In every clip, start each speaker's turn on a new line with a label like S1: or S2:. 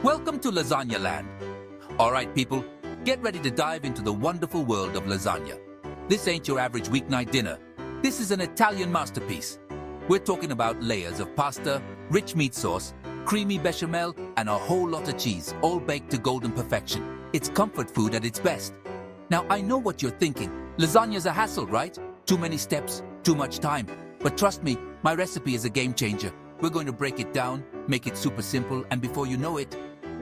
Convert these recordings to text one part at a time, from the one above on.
S1: Welcome to Lasagna Land. Alright people, get ready to dive into the wonderful world of lasagna. This ain't your average weeknight dinner. This is an Italian masterpiece. We're talking about layers of pasta, rich meat sauce, creamy bechamel, and a whole lot of cheese, all baked to golden perfection. It's comfort food at its best. Now I know what you're thinking. Lasagna's a hassle, right? Too many steps, too much time. But trust me, my recipe is a game changer. We're going to break it down, make it super simple, and before you know it,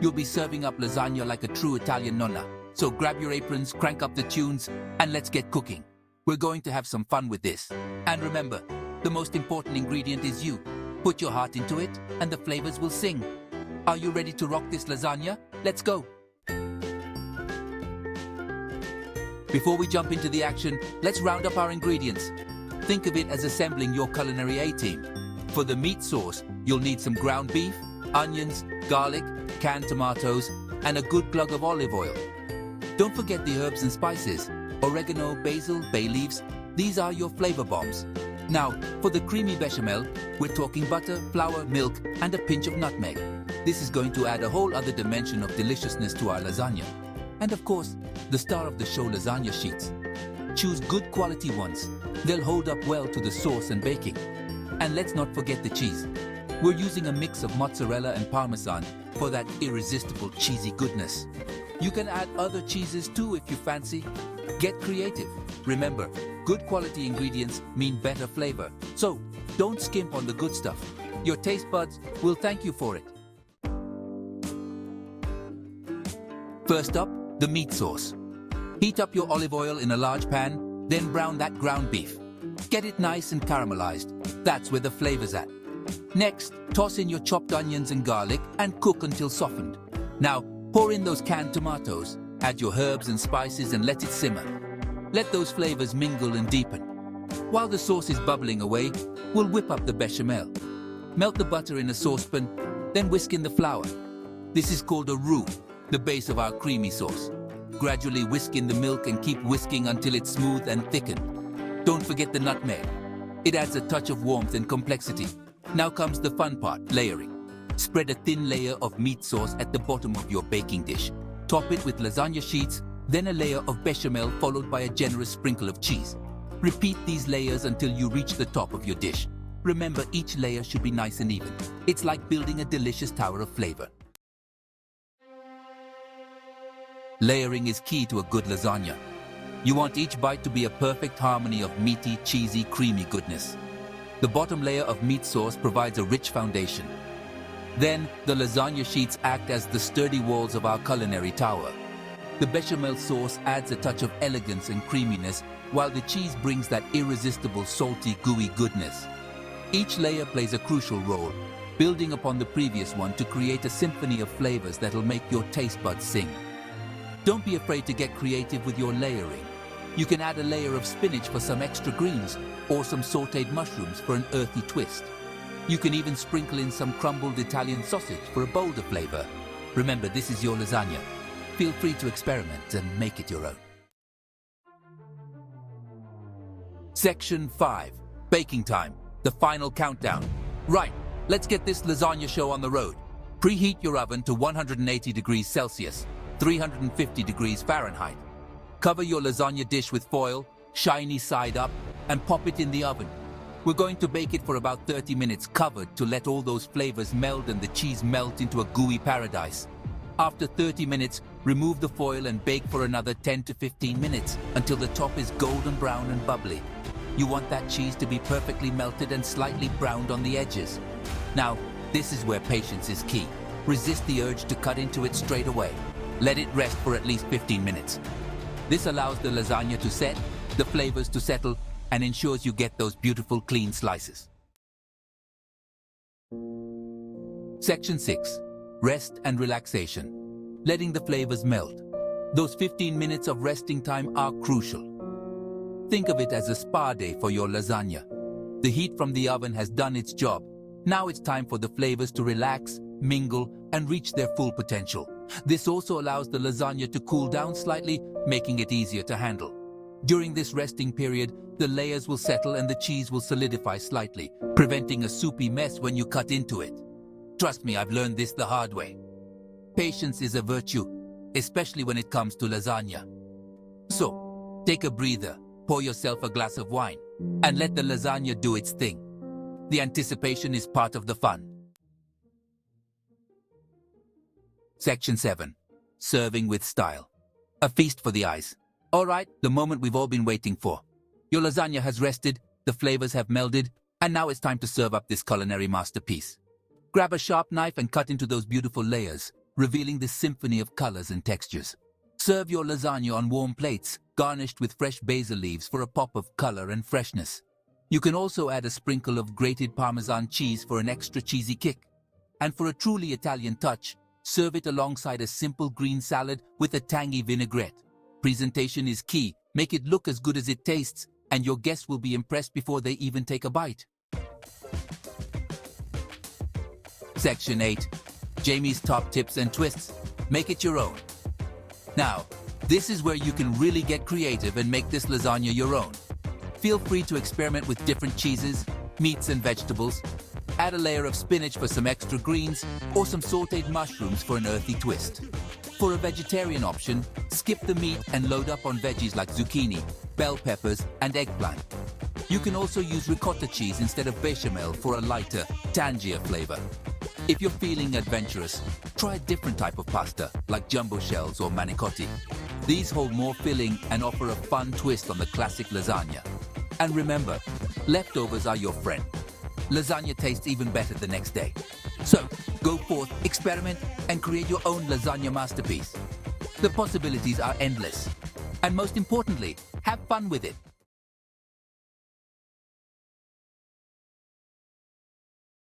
S1: you'll be serving up lasagna like a true Italian nonna. So grab your aprons, crank up the tunes, and let's get cooking. We're going to have some fun with this. And remember, the most important ingredient is you. Put your heart into it, and the flavors will sing. Are you ready to rock this lasagna? Let's go! Before we jump into the action, let's round up our ingredients. Think of it as assembling your culinary A-team. For the meat sauce, you'll need some ground beef, onions, garlic, canned tomatoes, and a good glug of olive oil. Don't forget the herbs and spices, oregano, basil, bay leaves. These are your flavor bombs. Now, for the creamy bechamel, we're talking butter, flour, milk, and a pinch of nutmeg. This is going to add a whole other dimension of deliciousness to our lasagna. And of course, the star of the show, lasagna sheets. Choose good quality ones. They'll hold up well to the sauce and baking. And let's not forget the cheese. We're using a mix of mozzarella and parmesan for that irresistible cheesy goodness. You can add other cheeses too if you fancy. Get creative. Remember, good quality ingredients mean better flavor. So, don't skimp on the good stuff. Your taste buds will thank you for it. First up, the meat sauce. Heat up your olive oil in a large pan, then brown that ground beef. Get it nice and caramelized. That's where the flavor's at. Next, toss in your chopped onions and garlic and cook until softened. Now, pour in those canned tomatoes, add your herbs and spices and let it simmer. Let those flavors mingle and deepen. While the sauce is bubbling away, we'll whip up the bechamel. Melt the butter in a saucepan, then whisk in the flour. This is called a roux, the base of our creamy sauce. Gradually whisk in the milk and keep whisking until it's smooth and thickened. Don't forget the nutmeg. It adds a touch of warmth and complexity. Now comes the fun part, layering. Spread a thin layer of meat sauce at the bottom of your baking dish. Top it with lasagna sheets, then a layer of bechamel followed by a generous sprinkle of cheese. Repeat these layers until you reach the top of your dish. Remember, each layer should be nice and even. It's like building a delicious tower of flavor. Layering is key to a good lasagna. You want each bite to be a perfect harmony of meaty, cheesy, creamy goodness. The bottom layer of meat sauce provides a rich foundation. Then, the lasagna sheets act as the sturdy walls of our culinary tower. The bechamel sauce adds a touch of elegance and creaminess, while the cheese brings that irresistible, salty, gooey goodness. Each layer plays a crucial role, building upon the previous one to create a symphony of flavors that'll make your taste buds sing. Don't be afraid to get creative with your layering. You can add a layer of spinach for some extra greens, or some sautéed mushrooms for an earthy twist. You can even sprinkle in some crumbled Italian sausage for a bolder flavor. Remember, this is your lasagna. Feel free to experiment and make it your own. Section 5. Baking time. The final countdown. Right, let's get this lasagna show on the road. Preheat your oven to 180 degrees Celsius, 350 degrees Fahrenheit. Cover your lasagna dish with foil, shiny side up, and pop it in the oven. We're going to bake it for about 30 minutes covered to let all those flavors meld and the cheese melt into a gooey paradise. After 30 minutes, remove the foil and bake for another 10 to 15 minutes until the top is golden brown and bubbly. You want that cheese to be perfectly melted and slightly browned on the edges. Now, this is where patience is key. Resist the urge to cut into it straight away. Let it rest for at least 15 minutes. This allows the lasagna to set, the flavors to settle, and ensures you get those beautiful clean slices. Section 6. Rest and relaxation. Letting the flavors melt. Those 15 minutes of resting time are crucial. Think of it as a spa day for your lasagna. The heat from the oven has done its job. Now it's time for the flavors to relax, mingle, and reach their full potential. This also allows the lasagna to cool down slightly, making it easier to handle. During this resting period, the layers will settle and the cheese will solidify slightly, preventing a soupy mess when you cut into it. Trust me, I've learned this the hard way. Patience is a virtue, especially when it comes to lasagna. So, take a breather, pour yourself a glass of wine, and let the lasagna do its thing. The anticipation is part of the fun. Section 7. Serving with style. A feast for the eyes. Alright, the moment we've all been waiting for. Your lasagna has rested, the flavors have melded, and now it's time to serve up this culinary masterpiece. Grab a sharp knife and cut into those beautiful layers, revealing this symphony of colors and textures. Serve your lasagna on warm plates, garnished with fresh basil leaves for a pop of color and freshness. You can also add a sprinkle of grated Parmesan cheese for an extra cheesy kick. And for a truly Italian touch, serve it alongside a simple green salad with a tangy vinaigrette. Presentation is key. Make it look as good as it tastes, and your guests will be impressed before they even take a bite. Section 8. Jamie's top tips and twists. Make it your own. Now, this is where you can really get creative and make this lasagna your own. Feel free to experiment with different cheeses, meats and vegetables. Add a layer of spinach for some extra greens, or some sautéed mushrooms for an earthy twist. For a vegetarian option, skip the meat and load up on veggies like zucchini, bell peppers, and eggplant. You can also use ricotta cheese instead of bechamel for a lighter, tangier flavor. If you're feeling adventurous, try a different type of pasta, like jumbo shells or manicotti. These hold more filling and offer a fun twist on the classic lasagna. And remember, leftovers are your friend. Lasagna tastes even better the next day. So, go forth, experiment, and create your own lasagna masterpiece. The possibilities are endless. And most importantly, have fun with it.